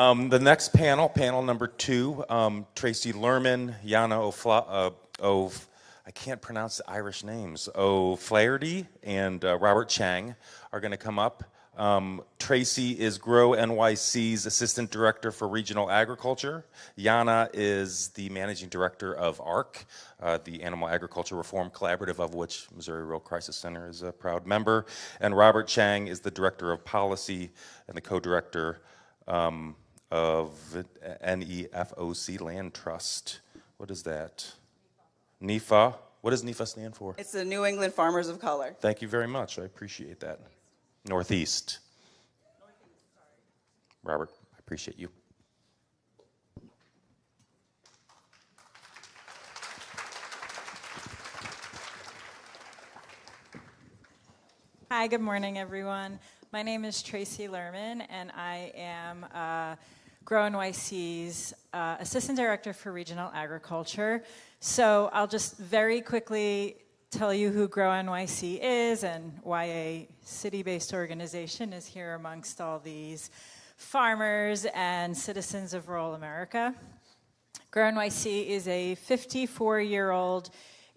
The next panel, panel number 2, Tracy Lerman, Għanja I can't pronounce the Irish names, O'Flaherty and Robert Chang are going to come up. Tracy is GrowNYC's Assistant Director for Regional Agriculture. Għanja is the Managing Director of ARC, the Animal Agriculture Reform Collaborative, of which Missouri Rural Crisis Center is a proud member. And Robert Chang is the Director of Policy and the Co-Director of NEFOC Land Trust. What is that? NEFA. What does NEFA stand for? It's the New England Farmers of Color. Thank you very much. I appreciate that. Northeast. Robert, I appreciate you. Hi, good morning, everyone. My name is Tracy Lerman, and I am GrowNYC's Assistant Director for Regional Agriculture. So I'll just very quickly tell you who GrowNYC is and why a city-based organization is here amongst all these farmers and citizens of rural America. GrowNYC is a 54-year-old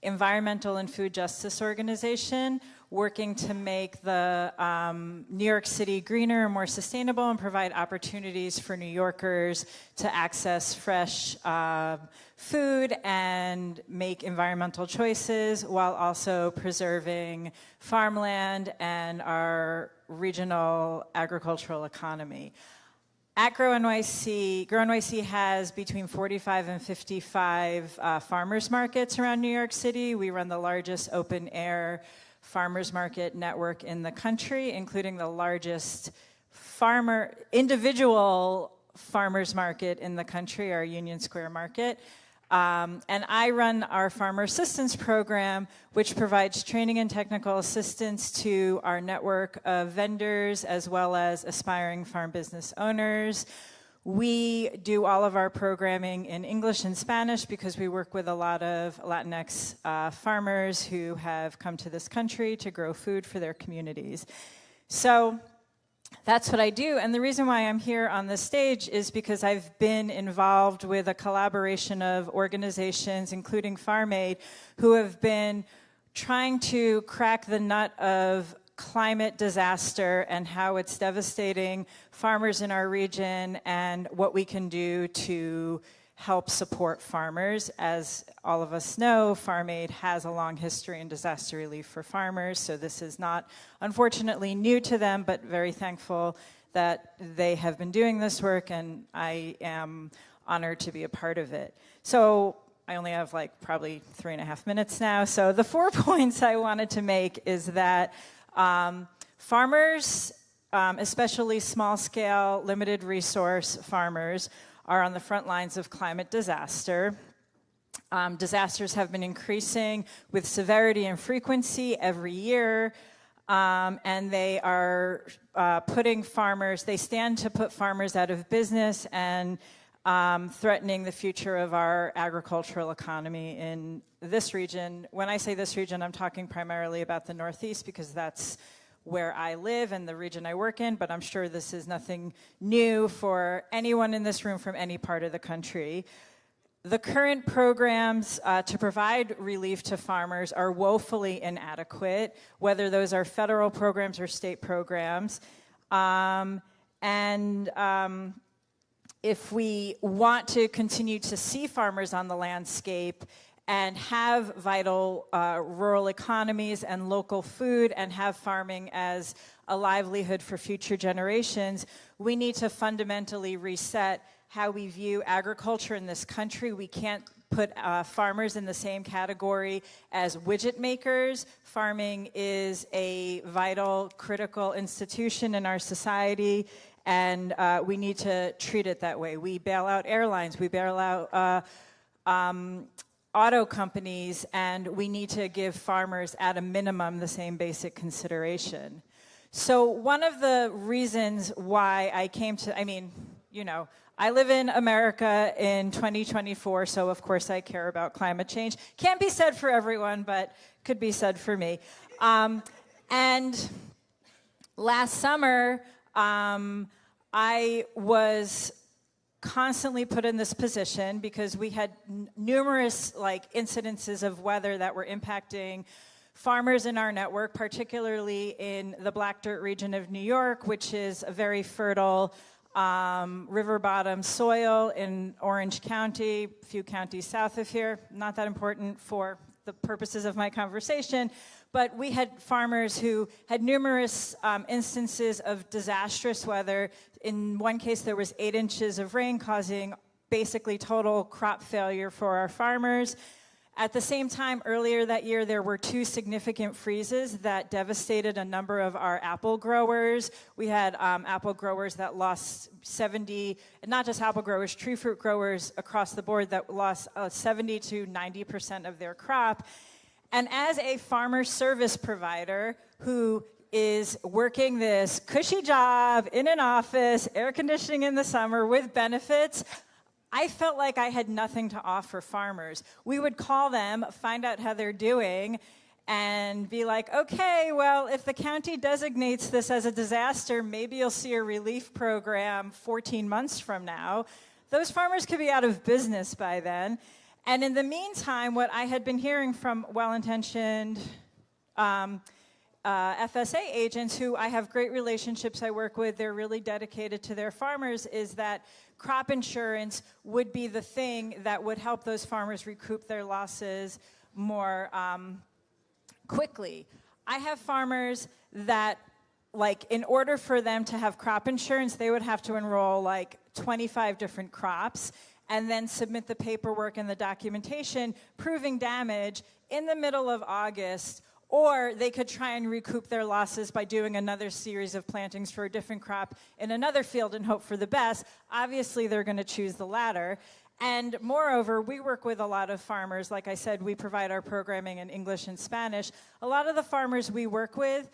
environmental and food justice organization working to make the New York City greener and more sustainable and provide opportunities for New Yorkers to access fresh food and make environmental choices while also preserving farmland and our regional agricultural economy. At GrowNYC has between 45 and 55 farmers markets around New York City. We run the largest open-air farmers market network in the country, including the largest individual farmers market in the country, our Union Square Market. And I run our Farmer Assistance Program, which provides training and technical assistance to our network of vendors as well as aspiring farm business owners. We do all of our programming in English and Spanish because we work with a lot of Latinx farmers who have come to this country to grow food for their communities. So that's what I do, and the reason why I'm here on this stage is because I've been involved with a collaboration of organizations, including Farm Aid, who have been trying to crack the nut of climate disaster and how it's devastating farmers in our region and what we can do to help support farmers. As all of us know, Farm Aid has a long history in disaster relief for farmers, so this is not, unfortunately, new to them, but very thankful that they have been doing this work, and I am honored to be a part of it. So I only have probably 3.5 minutes now, so the 4 points I wanted to make is that farmers, especially small-scale, limited-resource farmers, are on the front lines of climate disaster. Disasters have been increasing with severity and frequency every year, and they are they stand to put farmers out of business and threatening the future of our agricultural economy in this region. When I say this region, I'm talking primarily about the Northeast because that's where I live and the region I work in, but I'm sure this is nothing new for anyone in this room from any part of the country. The current programs to provide relief to farmers are woefully inadequate, whether those are federal programs or state programs. If we want to continue to see farmers on the landscape and have vital rural economies and local food and have farming as a livelihood for future generations, we need to fundamentally reset how we view agriculture in this country. We can't put farmers in the same category as widget makers. Farming is a vital, critical institution in our society, and we need to treat it that way. We bail out airlines, we bail out auto companies, and we need to give farmers at a minimum the same basic consideration. So one of the reasons why I came to, I live in America in 2024, so of course I care about climate change. Can't be said for everyone, but could be said for me. And last summer, I was constantly put in this position because we had numerous incidences of weather that were impacting farmers in our network, particularly in the Black Dirt region of New York, which is a very fertile river bottom soil in Orange County, a few counties south of here. Not that important for the purposes of my conversation, but we had farmers who had numerous instances of disastrous weather. In one case, there was 8 inches of rain causing basically total crop failure for our farmers. At the same time, earlier that year, there were 2 significant freezes that devastated a number of our apple growers. We had apple growers that lost 70, not just apple growers, tree fruit growers across the board that lost 70 to 90% of their crop. And as a farmer service provider who is working this cushy job in an office, air conditioning in the summer with benefits, I felt like I had nothing to offer farmers. We would call them, find out how they're doing, and be like, okay, well, if the county designates this as a disaster, maybe you'll see a relief program 14 months from now. Those farmers could be out of business by then. And in the meantime, what I had been hearing from well-intentioned FSA agents who I have great relationships I work with, they're really dedicated to their farmers, is that crop insurance would be the thing that would help those farmers recoup their losses more quickly. I have farmers that, in order for them to have crop insurance, they would have to enroll 25 different crops and then submit the paperwork and the documentation proving damage in the middle of August. Or they could try and recoup their losses by doing another series of plantings for a different crop in another field and hope for the best. Obviously, they're going to choose the latter. And moreover, we work with a lot of farmers. Like I said, we provide our programming in English and Spanish. A lot of the farmers we work with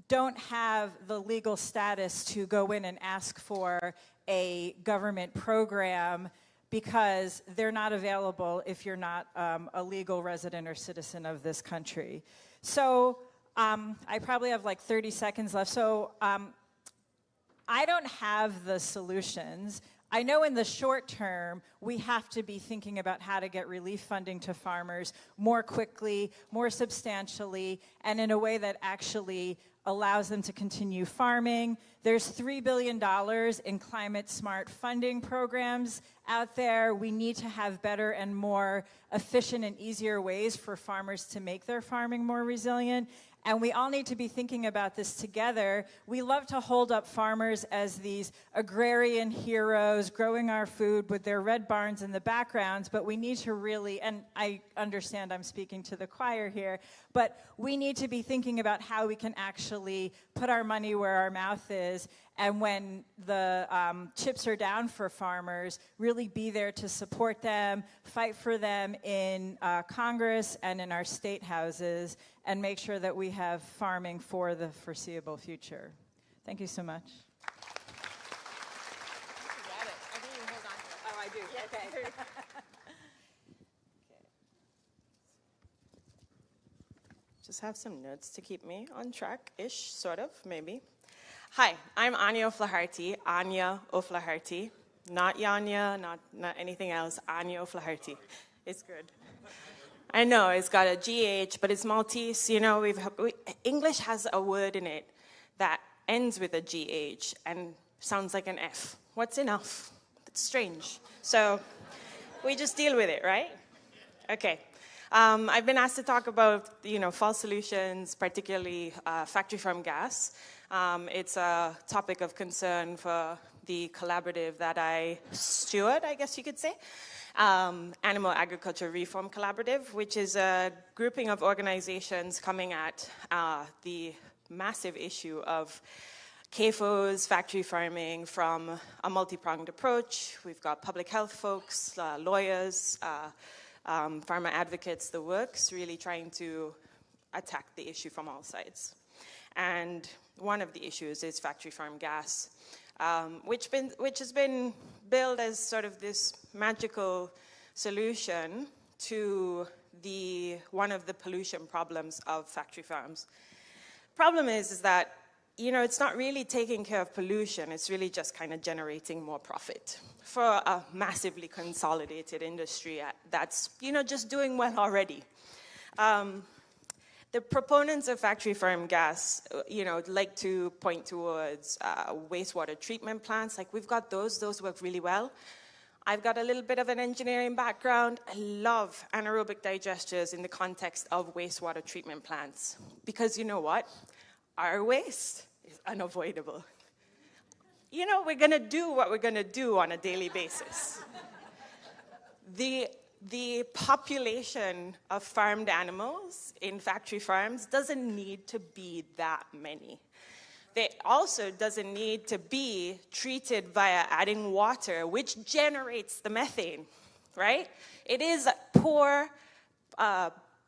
don't have the legal status to go in and ask for a government program because they're not available if you're not a legal resident or citizen of this country. So I probably have 30 seconds left. So I don't have the solutions. I know in the short term, we have to be thinking about how to get relief funding to farmers more quickly, more substantially, and in a way that actually allows them to continue farming. There's $3 billion in climate-smart funding programs out there. We need to have better and more efficient and easier ways for farmers to make their farming more resilient. And we all need to be thinking about this together. We love to hold up farmers as these agrarian heroes growing our food with their red barns in the backgrounds, but we need to really, and I understand I'm speaking to the choir here, but we need to be thinking about how we can actually put our money where our mouth is, and when the chips are down for farmers, really be there to support them, fight for them in Congress and in our state houses, and make sure that we have farming for the foreseeable future. Thank you so much. You got it. I think you hold on to it. Oh, I do. Yes. Okay. Okay. Just have some notes to keep me on track-ish, sort of, maybe. Hi, I'm Għanja O'Flaherty. Għanja O'Flaherty. Not Yanya, not anything else. Għanja O'Flaherty. It's good. I know, it's got a GH, but it's Maltese. You know, English has a word in it that ends with a GH and sounds like an F. What's enough? It's strange. So we just deal with it, right? Okay. I've been asked to talk about, fall solutions, particularly factory farm gas. It's a topic of concern for the collaborative that I steward, I guess you could say. Animal Agriculture Reform Collaborative, which is a grouping of organizations coming at the massive issue of CAFOs, factory farming from a multi-pronged approach. We've got public health folks, lawyers, farmer advocates, the works, really trying to attack the issue from all sides. And one of the issues is factory farm gas, which has been billed as sort of this magical solution to one of the pollution problems of factory farms. Problem is that it's not really taking care of pollution. It's really just kind of generating more profit for a massively consolidated industry that's, just doing well already. The proponents of factory farm gas, like to point towards wastewater treatment plants. Like, we've got those work really well. I've got a little bit of an engineering background. I love anaerobic digesters in the context of wastewater treatment plants. Because you know what? Our waste is unavoidable. We're gonna do what we're gonna do on a daily basis. The population of farmed animals in factory farms doesn't need to be that many. They also doesn't need to be treated via adding water, which generates the methane, right? It is poor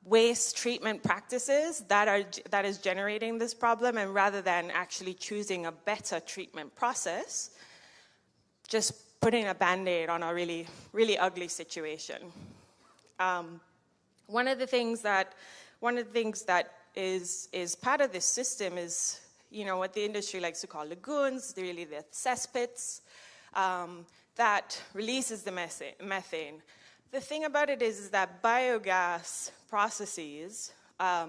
waste treatment practices that is generating this problem, and rather than actually choosing a better treatment process, just putting a Band-Aid on a really, really ugly situation. One of the things that is part of this system is, what the industry likes to call lagoons, really the cesspits, that releases the methane. The thing about it is that biogas processes, at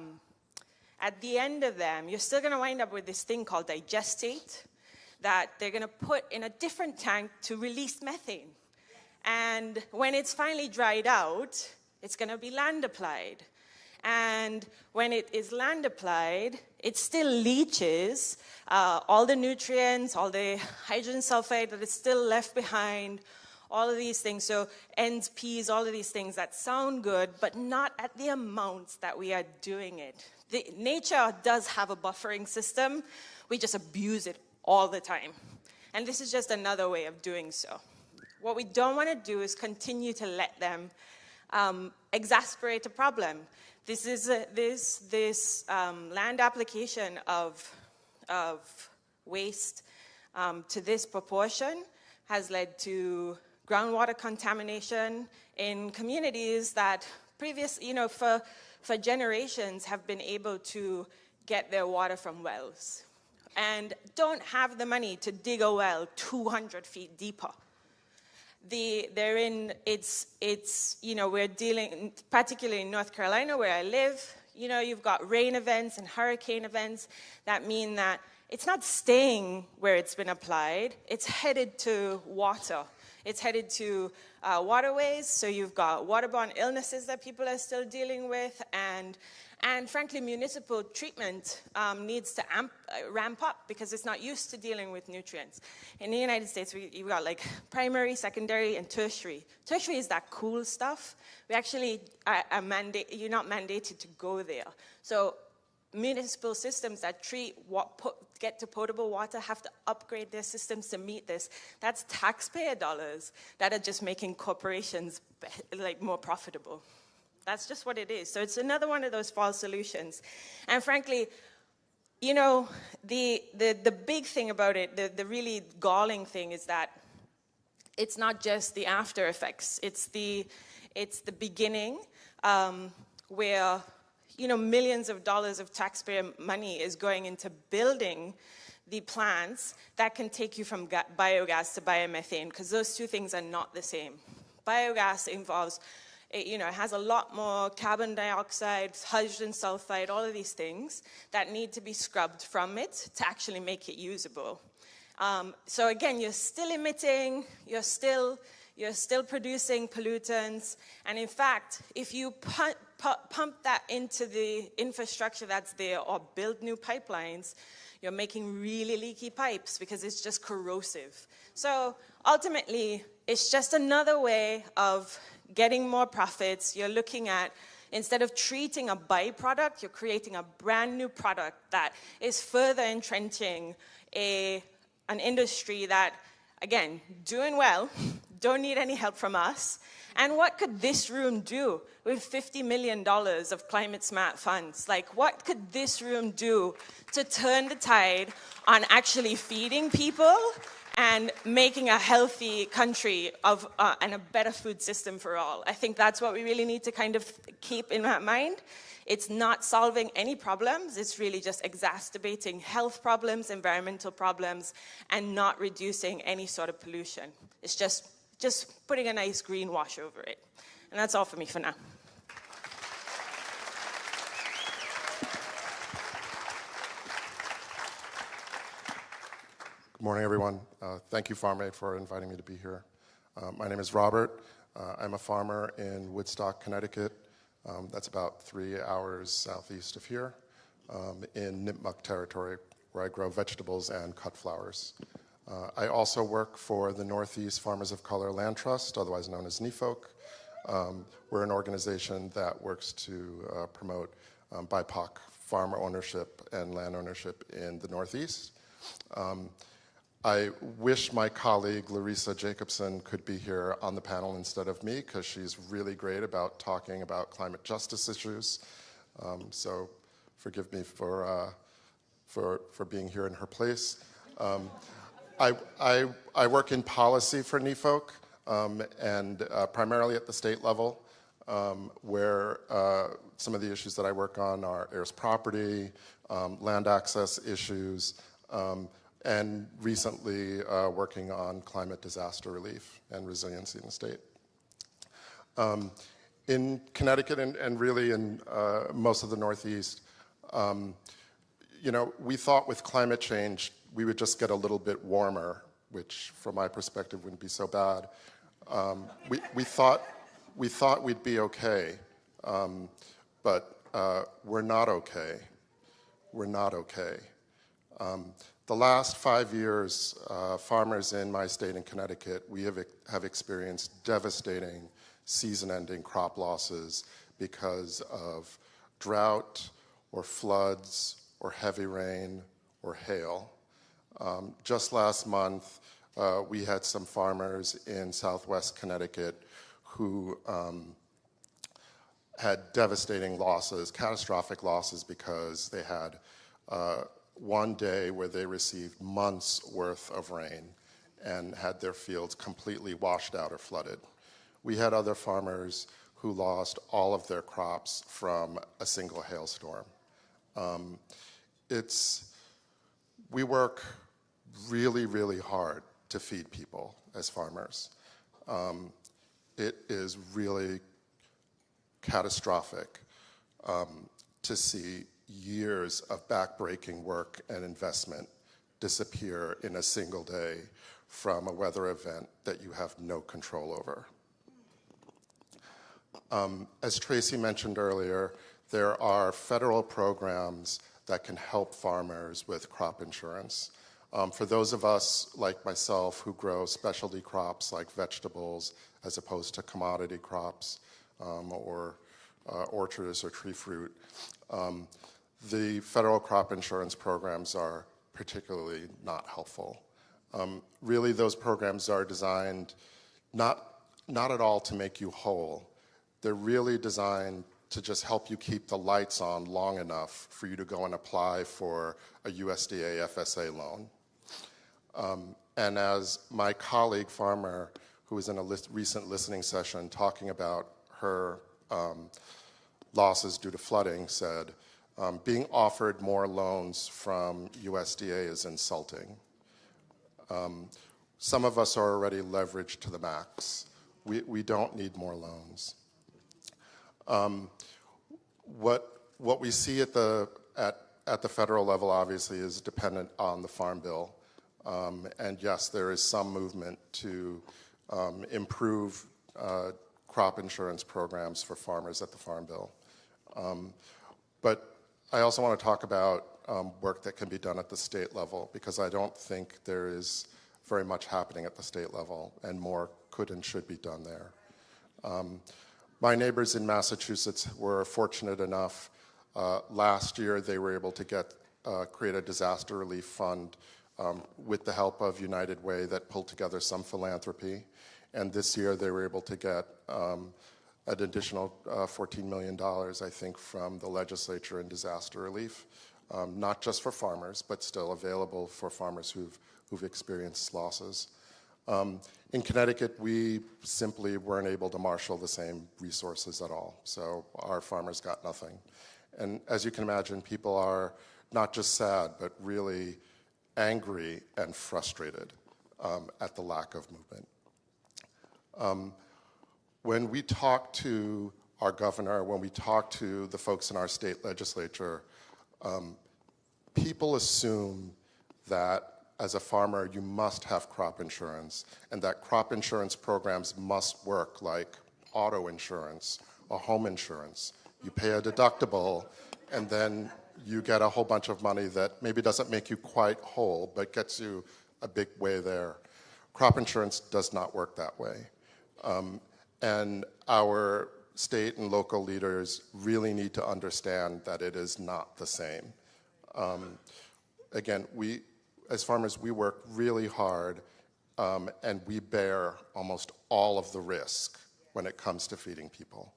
the end of them, you're still going to wind up with this thing called digestate that they're going to put in a different tank to release methane. And when it's finally dried out, it's going to be land applied. And when it is land applied, it still leaches all the nutrients, all the hydrogen sulfide that is still left behind, all of these things. So N's, P's, all of these things that sound good, but not at the amounts that we are doing it. Nature does have a buffering system. We just abuse it all the time. And this is just another way of doing so. What we don't want to do is continue to let them exasperate a problem. This is this land application of waste to this proportion has led to groundwater contamination in communities that for generations have been able to get their water from wells and don't have the money to dig a well 200 feet deeper. We're dealing, particularly in North Carolina where I live, you've got rain events and hurricane events that mean that it's not staying where it's been applied, it's headed to water. It's headed to waterways, so you've got waterborne illnesses that people are still dealing with, and frankly, municipal treatment needs to ramp up because it's not used to dealing with nutrients. In the United States, you've got like primary, secondary, and tertiary. Tertiary is that cool stuff. We actually you're not mandated to go there. So municipal systems that get to potable water have to upgrade their systems to meet this. That's taxpayer dollars that are just making corporations more profitable. That's just what it is. So it's another one of those false solutions. And frankly, the big thing about it, the really galling thing is that it's not just the after effects. It's the beginning where millions of dollars of taxpayer money is going into building the plants that can take you from biogas to biomethane, because those two things are not the same. Biogas involves, it has a lot more carbon dioxide, hydrogen sulfide, all of these things that need to be scrubbed from it to actually make it usable. So again, you're still emitting, you're still producing pollutants, and in fact, if you pump that into the infrastructure that's there or build new pipelines, you're making really leaky pipes because it's just corrosive. So ultimately, it's just another way of getting more profits. You're looking at, instead of treating a byproduct, you're creating a brand new product that is further entrenching an industry that, again, doing well, don't need any help from us. And what could this room do with $50 million of climate smart funds? What could this room do to turn the tide on actually feeding people and making a healthy country and a better food system for all. I think that's what we really need to kind of keep in mind. It's not solving any problems, it's really just exacerbating health problems, environmental problems, and not reducing any sort of pollution. It's just putting a nice green wash over it. And that's all for me for now. Good morning, everyone. Thank you, Farm Aid, for inviting me to be here. My name is Robert. I'm a farmer in Woodstock, Connecticut. That's about 3 hours southeast of here, in Nipmuc territory, where I grow vegetables and cut flowers. I also work for the Northeast Farmers of Color Land Trust, otherwise known as NEFOC. We're an organization that works to promote BIPOC farmer ownership and land ownership in the Northeast. I wish my colleague Larissa Jacobson could be here on the panel instead of me, because she's really great about talking about climate justice issues. So forgive me for being here in her place. I work in policy for NEFOC, and primarily at the state level, where some of the issues that I work on are heirs property, land access issues, and recently working on climate disaster relief and resiliency in the state. In Connecticut and really in most of the Northeast, we thought with climate change we would just get a little bit warmer, which from my perspective wouldn't be so bad. We thought we'd be okay, but we're not okay. We're not okay. The last 5 years, farmers in my state in Connecticut, we have experienced devastating season-ending crop losses because of drought or floods or heavy rain or hail. Just last month, we had some farmers in southwest Connecticut who had devastating losses, catastrophic losses, because they had one day where they received months worth of rain and had their fields completely washed out or flooded. We had other farmers who lost all of their crops from a single hailstorm. We work really, really hard to feed people as farmers. It is really catastrophic to see years of backbreaking work and investment disappear in a single day from a weather event that you have no control over. As Tracy mentioned earlier, there are federal programs that can help farmers with crop insurance. For those of us like myself who grow specialty crops like vegetables as opposed to commodity crops or orchards or tree fruit, the federal crop insurance programs are particularly not helpful. Really, those programs are designed not at all to make you whole. They're really designed to just help you keep the lights on long enough for you to go and apply for a USDA FSA loan. And as my colleague farmer, who was in a recent listening session talking about her losses due to flooding, said, being offered more loans from USDA is insulting. Some of us are already leveraged to the max. We don't need more loans. What we see at the federal level obviously is dependent on the Farm Bill. And yes, there is some movement to improve crop insurance programs for farmers at the Farm Bill. But I also want to talk about work that can be done at the state level, because I don't think there is very much happening at the state level, and more could and should be done there. My neighbors in Massachusetts were fortunate enough. Last year, they were able to create a disaster relief fund with the help of United Way that pulled together some philanthropy. And this year, they were able to get an additional $14 million, I think, from the legislature in disaster relief, not just for farmers, but still available for farmers who've who've experienced losses. In Connecticut, we simply weren't able to marshal the same resources at all, so our farmers got nothing. And as you can imagine, people are not just sad, but really angry and frustrated at the lack of movement. When we talk to our governor, when we talk to the folks in our state legislature, people assume that as a farmer, you must have crop insurance, and that crop insurance programs must work like auto insurance or home insurance. You pay a deductible, and then you get a whole bunch of money that maybe doesn't make you quite whole, but gets you a big way there. Crop insurance does not work that way. And our state and local leaders really need to understand that it is not the same. Again, as farmers, we work really hard, and we bear almost all of the risk when it comes to feeding people.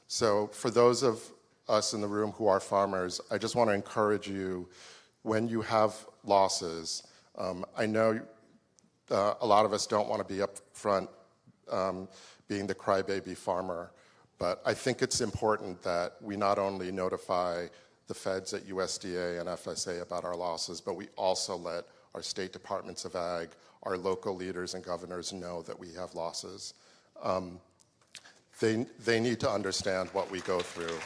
So for those of us in the room who are farmers, I just want to encourage you, when you have losses, I know a lot of us don't want to be up front being the crybaby farmer, but I think it's important that we not only notify the feds at USDA and FSA about our losses, but we also let our state departments of ag, our local leaders and governors know that we have losses. They need to understand what we go through.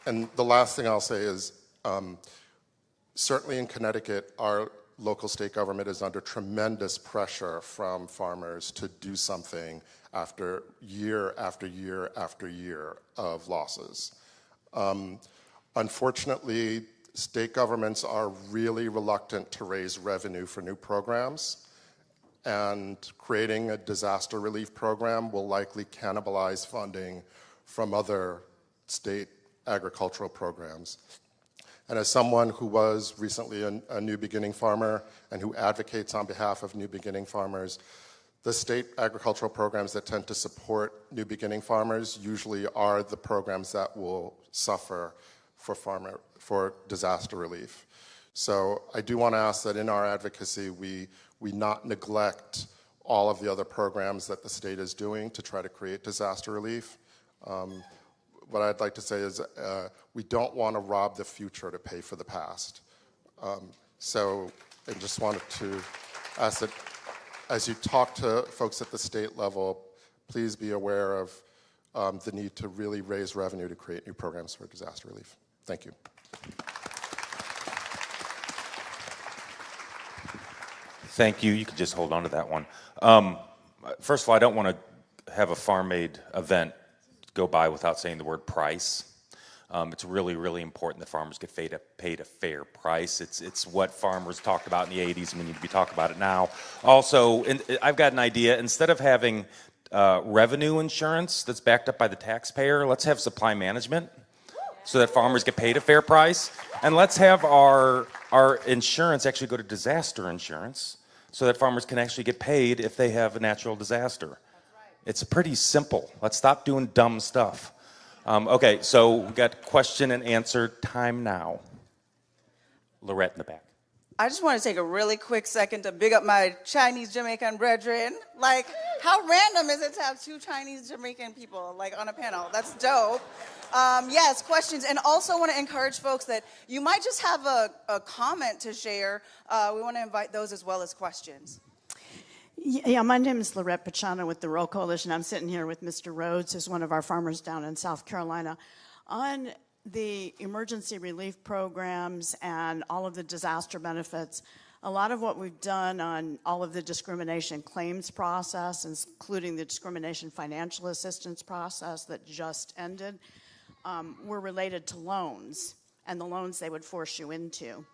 And the last thing I'll say is, certainly in Connecticut, our local state government is under tremendous pressure from farmers to do something after year after year after year of losses. Unfortunately, state governments are really reluctant to raise revenue for new programs, and creating a disaster relief program will likely cannibalize funding from other state agricultural programs. And as someone who was recently a New Beginning farmer and who advocates on behalf of New Beginning farmers, the state agricultural programs that tend to support New Beginning farmers usually are the programs that will suffer for disaster relief. So I do want to ask that in our advocacy, we not neglect all of the other programs that the state is doing to try to create disaster relief. What I'd like to say is we don't want to rob the future to pay for the past. So I just wanted to ask that as you talk to folks at the state level, please be aware of the need to really raise revenue to create new programs for disaster relief. Thank you. Thank you. You can just hold on to that one. First of all, I don't want to have a farm-aid event go by without saying the word price. It's really, really important that farmers get paid a fair price. It's what farmers talked about in the 80s, and we need to be talking about it now. Also, I've got an idea. Instead of having revenue insurance that's backed up by the taxpayer, let's have supply management so that farmers get paid a fair price. And let's have our insurance actually go to disaster insurance so that farmers can actually get paid if they have a natural disaster. It's pretty simple. Let's stop doing dumb stuff. Okay, so we got question and answer time now. Lorette in the back. I just want to take a really quick second to big up my Chinese Jamaican brethren. Like, how random is it to have two Chinese Jamaican people like on a panel? That's dope. Yes, questions. And also want to encourage folks that you might just have a comment to share. We want to invite those as well as questions. Yeah, my name is Lorette Pachano with the Rural Coalition. I'm sitting here with Mr. Rhodes, who's one of our farmers down in South Carolina. On the emergency relief programs and all of the disaster benefits, a lot of what we've done on all of the discrimination claims process, including the discrimination financial assistance process that just ended, were related to loans and the loans they would force you into.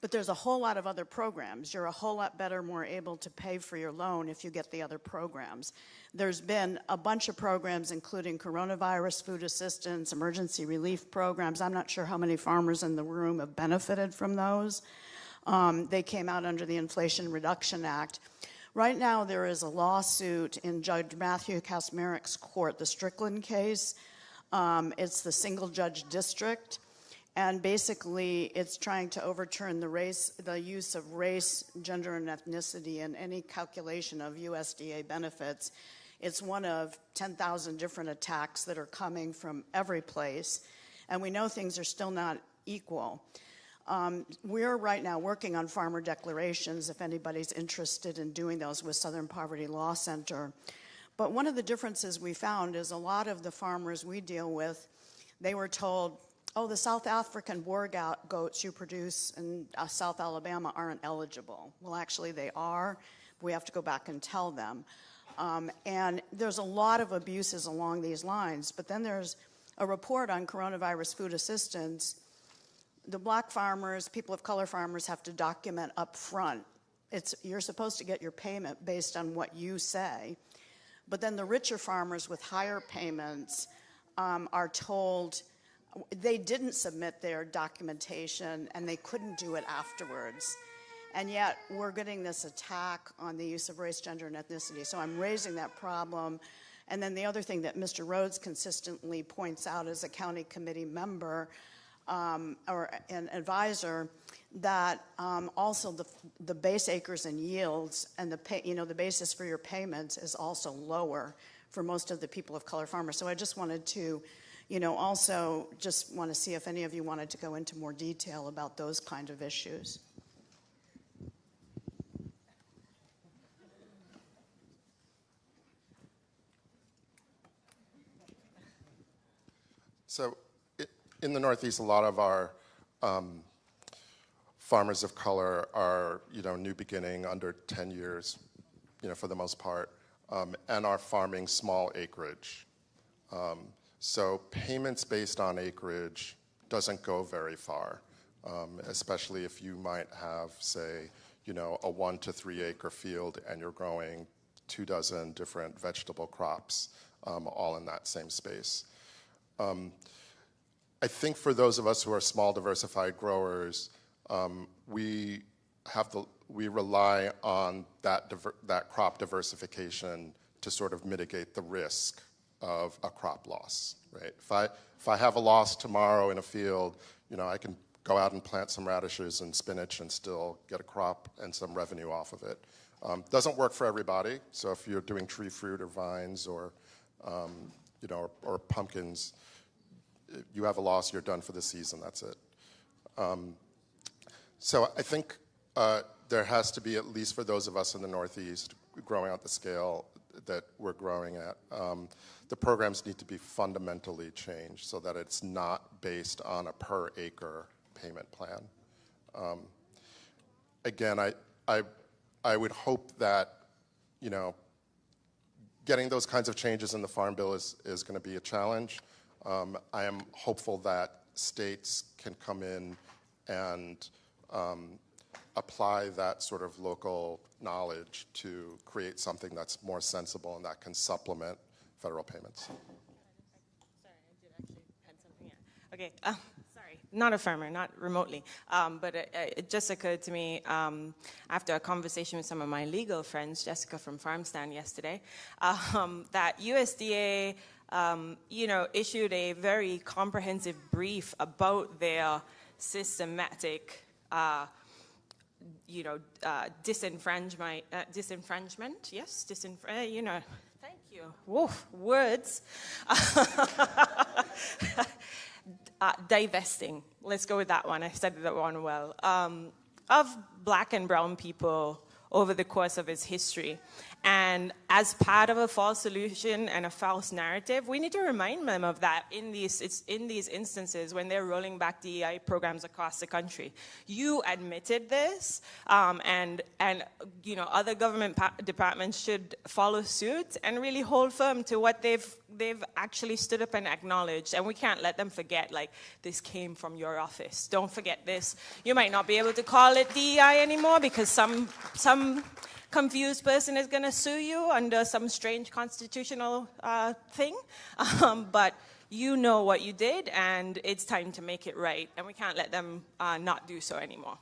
But there's a whole lot of other programs. You're a whole lot better, more able to pay for your loan if you get the other programs. There's been a bunch of programs, including coronavirus food assistance, emergency relief programs. I'm not sure how many farmers in the room have benefited from those. They came out under the Inflation Reduction Act. Right now, there is a lawsuit in Judge Matthew Kasmerick's court, the Strickland case. It's the single judge district. And basically, it's trying to overturn the use of race, gender, and ethnicity in any calculation of USDA benefits. It's one of 10,000 different attacks that are coming from every place, and we know things are still not equal. We're right now working on farmer declarations, if anybody's interested in doing those with Southern Poverty Law Center. But one of the differences we found is a lot of the farmers we deal with, they were told, oh, the South African boer goats you produce in South Alabama aren't eligible. Well, actually they are. We have to go back and tell them. And there's a lot of abuses along these lines. But then there's a report on coronavirus food assistance. The black farmers, people of color farmers have to document up front. You're supposed to get your payment based on what you say. But then the richer farmers with higher payments are told they didn't submit their documentation and they couldn't do it afterwards. And yet we're getting this attack on the use of race, gender, and ethnicity. So I'm raising that problem. And then the other thing that Mr. Rhodes consistently points out as a county committee member or an advisor, that also the base acres and yields and the basis for your payments is also lower for most of the people of color farmers. So I just wanted to also just want to see if any of you wanted to go into more detail about those kind of issues. So in the Northeast, a lot of our farmers of color are, new beginning, under 10 years, for the most part, and are farming small acreage. So payments based on acreage doesn't go very far, especially if you might have, say, a 1 to 3 acre field and you're growing 24 different vegetable crops, all in that same space. I think for those of us who are small diversified growers, we rely on that crop diversification to sort of mitigate the risk of a crop loss, right? If I have a loss tomorrow in a field, I can go out and plant some radishes and spinach and still get a crop and some revenue off of it. Doesn't work for everybody. So if you're doing tree fruit or vines or pumpkins, you have a loss, you're done for the season, that's it. So I think there has to be, at least for those of us in the Northeast growing at the scale that we're growing at, the programs need to be fundamentally changed so that it's not based on a per acre payment plan. Again, I would hope that, getting those kinds of changes in the Farm Bill is going to be a challenge. I am hopeful that states can come in and apply that sort of local knowledge to create something that's more sensible and that can supplement federal payments. Sorry, I did actually pen something in. Okay, sorry, not a farmer, not remotely, but it just occurred to me after a conversation with some of my legal friends, Jessica from FarmStand yesterday, that USDA issued a very comprehensive brief about their systematic, disenfranchisement. Yes, thank you. Woof, words. Divesting. Let's go with that one. I said that one well. Of black and brown people over the course of its history. And as part of a false solution and a false narrative, we need to remind them of that in these instances when they're rolling back DEI programs across the country. You admitted this, and other government departments should follow suit and really hold firm to what they've actually stood up and acknowledged. And we can't let them forget, like, this came from your office. Don't forget this. You might not be able to call it DEI anymore because some confused person is going to sue you under some strange constitutional thing, but you know what you did, and it's time to make it right, and we can't let them not do so anymore.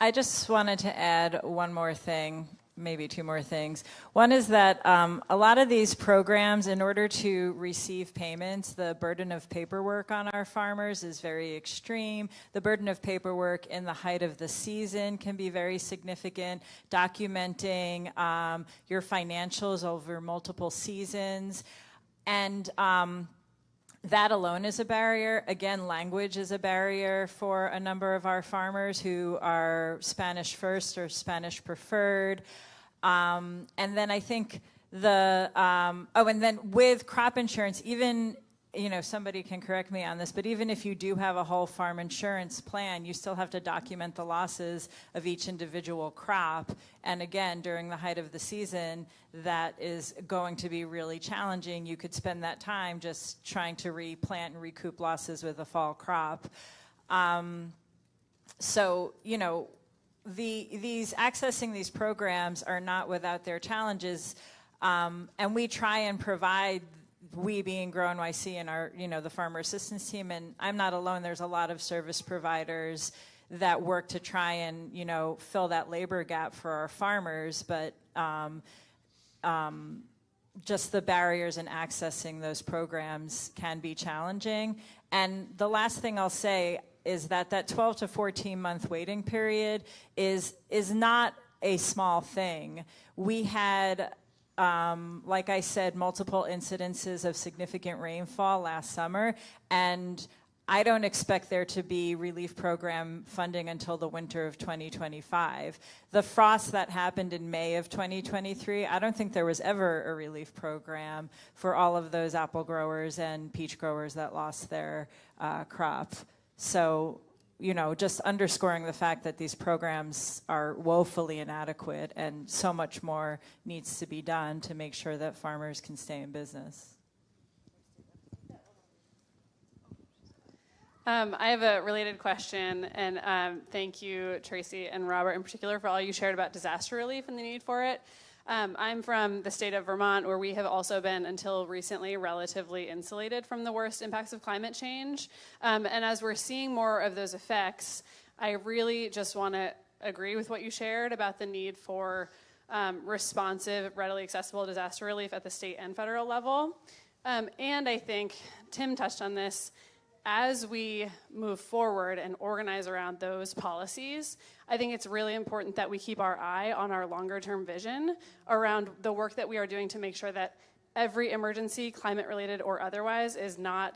I just wanted to add one more thing, maybe two more things. One is that a lot of these programs, in order to receive payments, the burden of paperwork on our farmers is very extreme. The burden of paperwork in the height of the season can be very significant. Documenting your financials over multiple seasons. And that alone is a barrier. Again, language is a barrier for a number of our farmers who are Spanish first or Spanish preferred. And then I think and then with crop insurance, even, somebody can correct me on this, but even if you do have a whole farm insurance plan, you still have to document the losses of each individual crop. And again, during the height of the season, that is going to be really challenging. You could spend that time just trying to replant and recoup losses with a fall crop. These accessing these programs are not without their challenges, and we try and provide, we being GrowNYC and our, the farmer assistance team, and I'm not alone, there's a lot of service providers that work to try and, fill that labor gap for our farmers, but just the barriers in accessing those programs can be challenging. And the last thing I'll say is that 12 to 14 month waiting period is not a small thing. We had, like I said, multiple incidences of significant rainfall last summer, and I don't expect there to be relief program funding until the winter of 2025. The frost that happened in May of 2023, I don't think there was ever a relief program for all of those apple growers and peach growers that lost their crop. So, just underscoring the fact that these programs are woefully inadequate and so much more needs to be done to make sure that farmers can stay in business. I have a related question, and thank you, Tracy and Robert in particular, for all you shared about disaster relief and the need for it. I'm from the state of Vermont, where we have also been, until recently, relatively insulated from the worst impacts of climate change. And as we're seeing more of those effects, I really just want to agree with what you shared about the need for responsive, readily accessible disaster relief at the state and federal level. And I think Tim touched on this. As we move forward and organize around those policies, I think it's really important that we keep our eye on our longer-term vision around the work that we are doing to make sure that every emergency, climate-related or otherwise, is not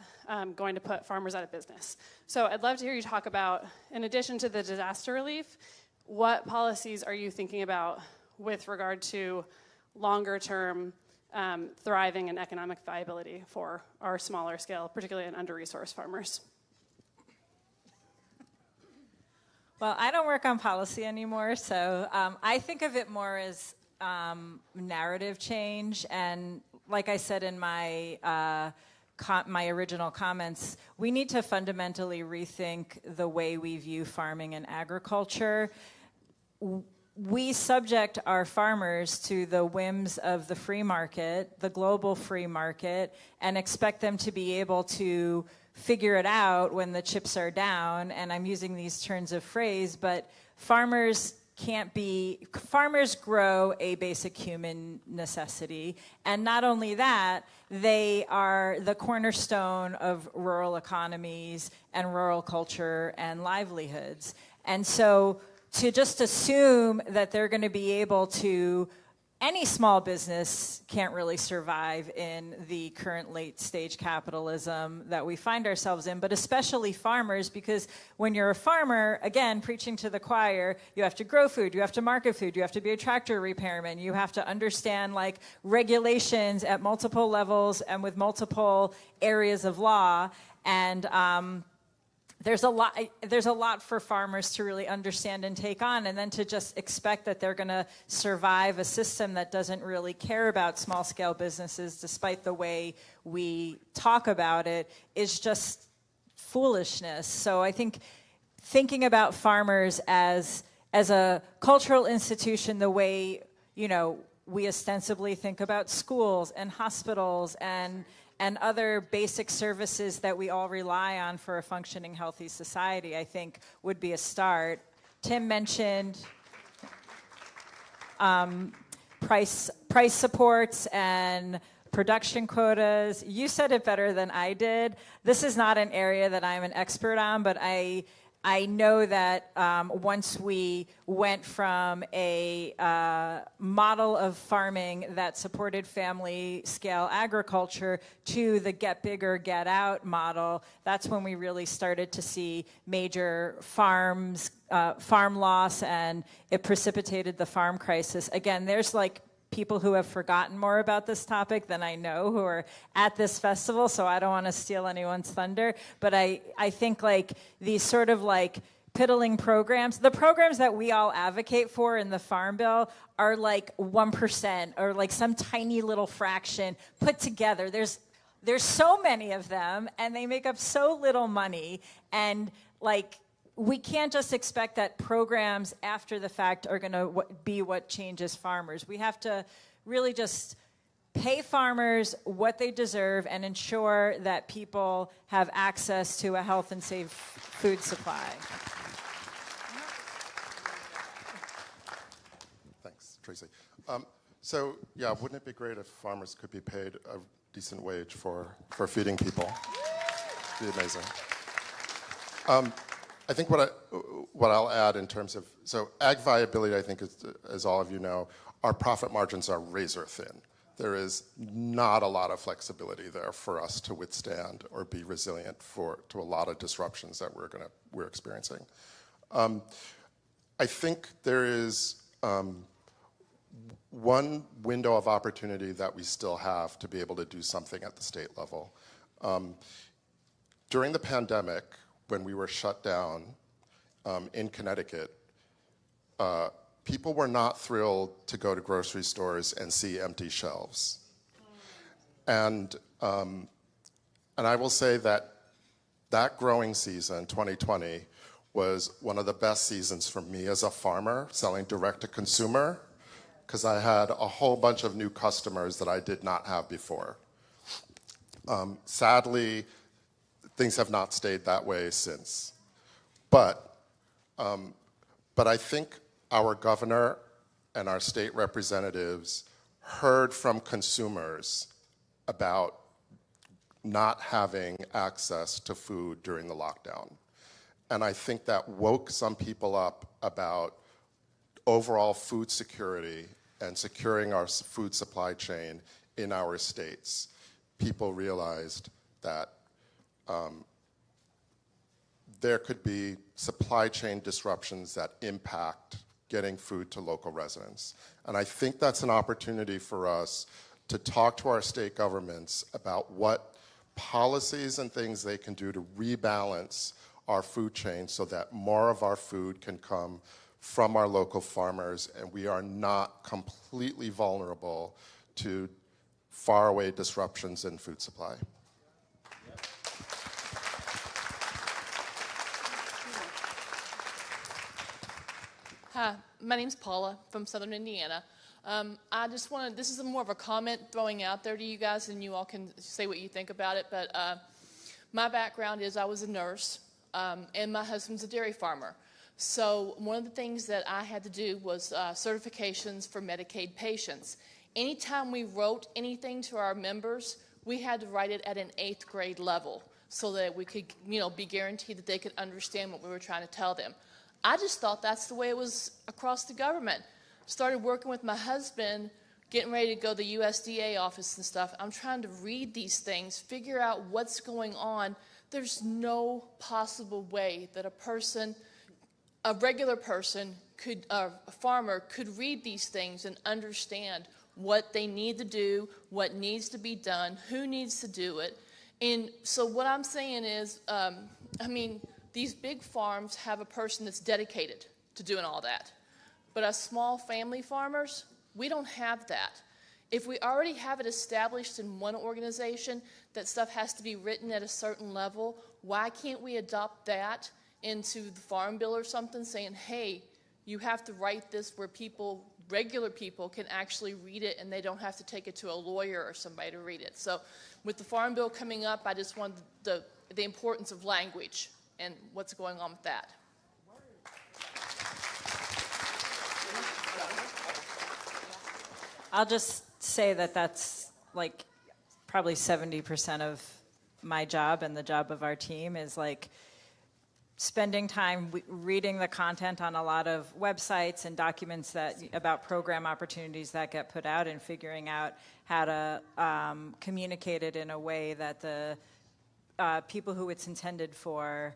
going to put farmers out of business. So I'd love to hear you talk about, in addition to the disaster relief, what policies are you thinking about with regard to longer-term thriving and economic viability for our smaller scale, particularly in under-resourced farmers? Well, I don't work on policy anymore, so I think of it more as narrative change. And like I said in my my original comments, we need to fundamentally rethink the way we view farming and agriculture. We subject our farmers to the whims of the free market, the global free market, and expect them to be able to figure it out when the chips are down. And I'm using these turns of phrase, but farmers grow a basic human necessity. And not only that, they are the cornerstone of rural economies and rural culture and livelihoods. And so to just assume that they're going to be able to, any small business can't really survive in the current late stage capitalism that we find ourselves in, but especially farmers, because when you're a farmer, again, preaching to the choir, you have to grow food, you have to market food, you have to be a tractor repairman, you have to understand like regulations at multiple levels and with multiple areas of law. And there's a lot for farmers to really understand and take on, and then to just expect that they're going to survive a system that doesn't really care about small-scale businesses, despite the way we talk about it, is just foolishness. So I think thinking about farmers as a cultural institution, the way we ostensibly think about schools and hospitals and other basic services that we all rely on for a functioning, healthy society, I think would be a start. Tim mentioned price supports and production quotas. You said it better than I did. This is not an area that I'm an expert on, but I know that once we went from a model of farming that supported family-scale agriculture to the get bigger, get out model, that's when we really started to see major farm loss, and it precipitated the farm crisis. Again, there's like people who have forgotten more about this topic than I know who are at this festival, so I don't want to steal anyone's thunder, but I think like these sort of like piddling programs, the programs that we all advocate for in the Farm Bill are like 1% or like some tiny little fraction put together. There's so many of them, and they make up so little money, and like we can't just expect that programs after the fact are going to be what changes farmers. We have to really just pay farmers what they deserve and ensure that people have access to a health and safe food supply. Thanks, Tracy. So, yeah, wouldn't it be great if farmers could be paid a decent wage for feeding people? It'd be amazing. I think what I'll add in terms of, so ag viability, I think, as all of you know, our profit margins are razor thin. There is not a lot of flexibility there for us to withstand or be resilient to a lot of disruptions that we're experiencing. I think there is one window of opportunity that we still have to be able to do something at the state level. During the pandemic, when we were shut down in Connecticut, people were not thrilled to go to grocery stores and see empty shelves. And I will say that growing season, 2020, was one of the best seasons for me as a farmer, selling direct to consumer, because I had a whole bunch of new customers that I did not have before. Sadly, things have not stayed that way since. But I think our governor and our state representatives heard from consumers about not having access to food during the lockdown. And I think that woke some people up about overall food security and securing our food supply chain in our states. People realized that there could be supply chain disruptions that impact getting food to local residents. And I think that's an opportunity for us to talk to our state governments about what policies and things they can do to rebalance our food chain so that more of our food can come from our local farmers and we are not completely vulnerable to faraway disruptions in food supply. Hi, my name's Paula from Southern Indiana. I just wanted, this is more of a comment throwing out there to you guys, and you all can say what you think about it, but my background is I was a nurse, and my husband's a dairy farmer. So one of the things that I had to do was certifications for Medicaid patients. Anytime we wrote anything to our members, we had to write it at an 8th grade level so that we could, be guaranteed that they could understand what we were trying to tell them. I just thought that's the way it was across the government. Started working with my husband, getting ready to go to the USDA office and stuff. I'm trying to read these things, figure out what's going on. There's no possible way that a regular person, a farmer could read these things and understand what they need to do, what needs to be done, who needs to do it. And so what I'm saying is, these big farms have a person that's dedicated to doing all that. But us small family farmers, we don't have that. If we already have it established in one organization that stuff has to be written at a certain level, why can't we adopt that into the Farm Bill or something, saying, hey, you have to write this where regular people can actually read it and they don't have to take it to a lawyer or somebody to read it. So with the Farm Bill coming up, I just want the importance of language and what's going on with that. I'll just say that that's like probably 70% of my job and the job of our team is like spending time reading the content on a lot of websites and documents that about program opportunities that get put out and figuring out how to communicate it in a way that the people who it's intended for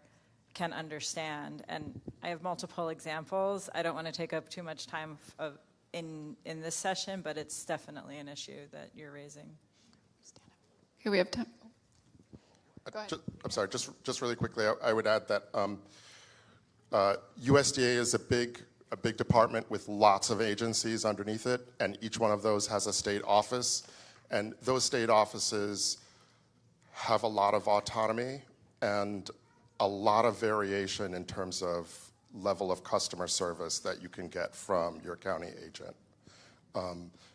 can understand. And I have multiple examples. I don't want to take up too much time in this session, but it's definitely an issue that you're raising. Here we have time. Go ahead. I'm sorry, just really quickly, I would add that USDA is a big department with lots of agencies underneath it, and each one of those has a state office, and those state offices have a lot of autonomy and a lot of variation in terms of level of customer service that you can get from your county agent.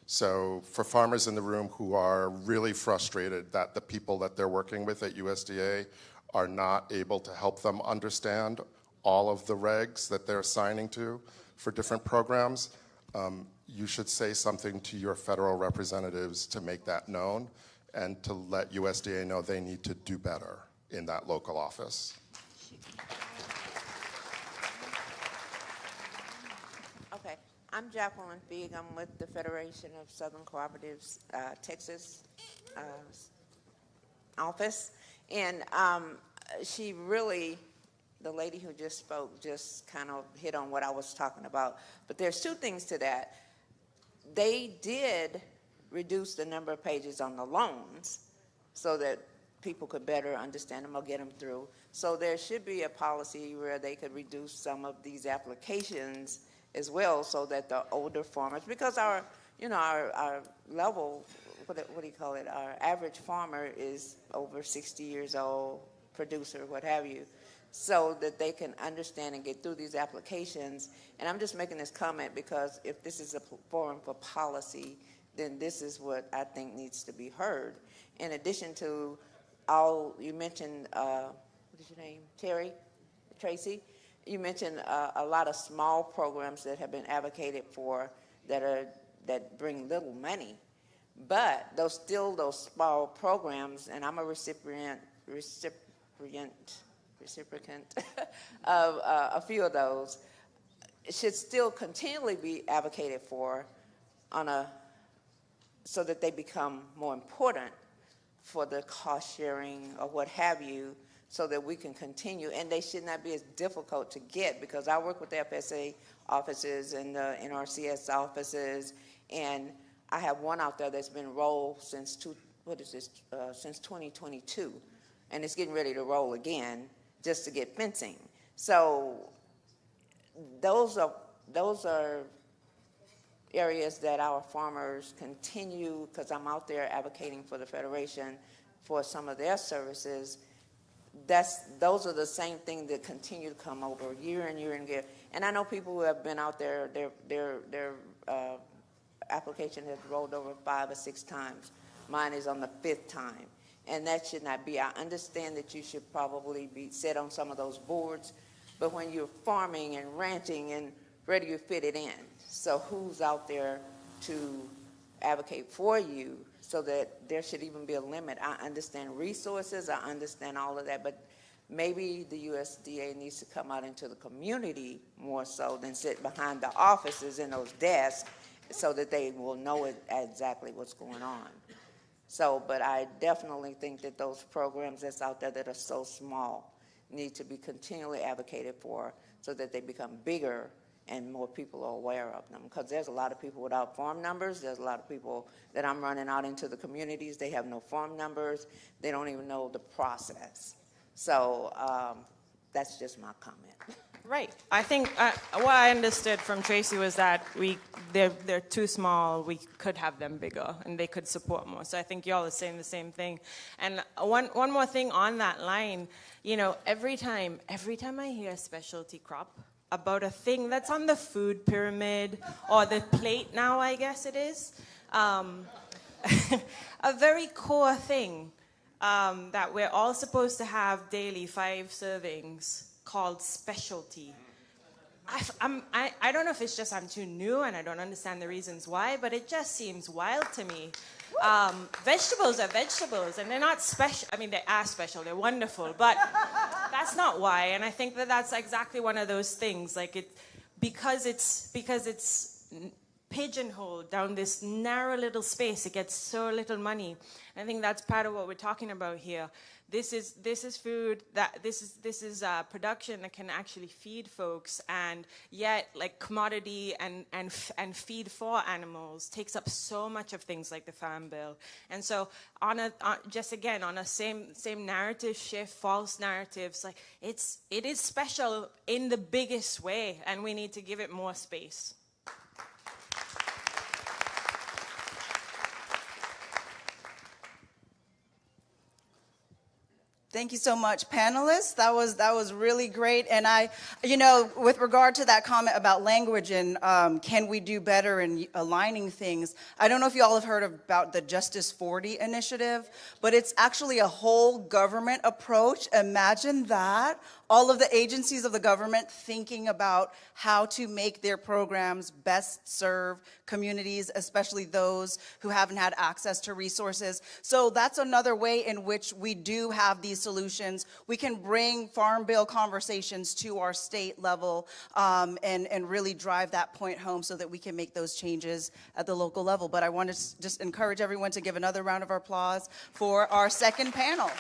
So for farmers in the room who are really frustrated that the people that they're working with at USDA are not able to help them understand all of the regs that they're assigning to for different programs, you should say something to your federal representatives to make that known and to let USDA know they need to do better in that local office. Okay, I'm Jacqueline Feig. I'm with the Federation of Southern Cooperatives Texas office, and she really, the lady who just spoke, just kind of hit on what I was talking about. But there's two things to that. They did reduce the number of pages on the loans so that people could better understand them or get them through. So there should be a policy where they could reduce some of these applications as well, so that the older farmers, because our level, what do you call it? Our average farmer is over 60 years old, producer, what have you, so that they can understand and get through these applications. And I'm just making this comment because if this is a forum for policy, then this is what I think needs to be heard. In addition to all, you mentioned, what is your name? Tracy? You mentioned a lot of small programs that have been advocated for that bring little money. But those small programs, and I'm a recipient of a few of those, should still continually be advocated for so that they become more important for the cost sharing or what have you, so that we can continue. And they should not be as difficult to get, because I work with the FSA offices and the NRCS offices, and I have one out there that's been rolled since 2022, and it's getting ready to roll again just to get fencing. So those are areas that our farmers continue, because I'm out there advocating for the Federation for some of their services. Those are the same things that continue to come over year and year and year. And I know people who have been out there, their application has rolled over 5 or 6 times. Mine is on the 5th time. And that should not be. I understand that you should probably be set on some of those boards, but when you're farming and ranching, and where do you fit it in? So who's out there to advocate for you, so that there should even be a limit? I understand resources, I understand all of that, but maybe the USDA needs to come out into the community more so than sit behind the offices in those desks, so that they will know exactly what's going on. So, but I definitely think that those programs that's out there that are so small need to be continually advocated for, so that they become bigger and more people are aware of them. Because there's a lot of people without farm numbers. There's a lot of people that I'm running out into the communities. They have no farm numbers. They don't even know the process. So that's just my comment. Right. I think what I understood from Tracy was that they're too small. We could have them bigger, and they could support more. So I think y'all are saying the same thing. And one more thing on that line, every time I hear specialty crop about a thing that's on the food pyramid or the plate now, I guess it is, a very core thing that we're all supposed to have daily, 5 servings, called specialty. I don't know if it's just I'm too new and I don't understand the reasons why, but it just seems wild to me. Vegetables are vegetables, and they're not special. I mean, they are special, they're wonderful, but that's not why. And I think that that's exactly one of those things, like because it's pigeonholed down this narrow little space, it gets so little money. And I think that's part of what we're talking about here. This is food this is production that can actually feed folks, and yet like commodity and feed for animals takes up so much of things like the Farm Bill. And so on a same narrative shift, false narratives, like it is special in the biggest way, and we need to give it more space. Thank you so much, panelists. That was really great. And with regard to that comment about language and can we do better in aligning things, I don't know if you all have heard about the Justice 40 initiative, but it's actually a whole government approach. Imagine that. All of the agencies of the government thinking about how to make their programs best serve communities, especially those who haven't had access to resources. So that's another way in which we do have these solutions. We can bring Farm Bill conversations to our state level and really drive that point home so that we can make those changes at the local level. But I want to just encourage everyone to give another round of applause for our second panel.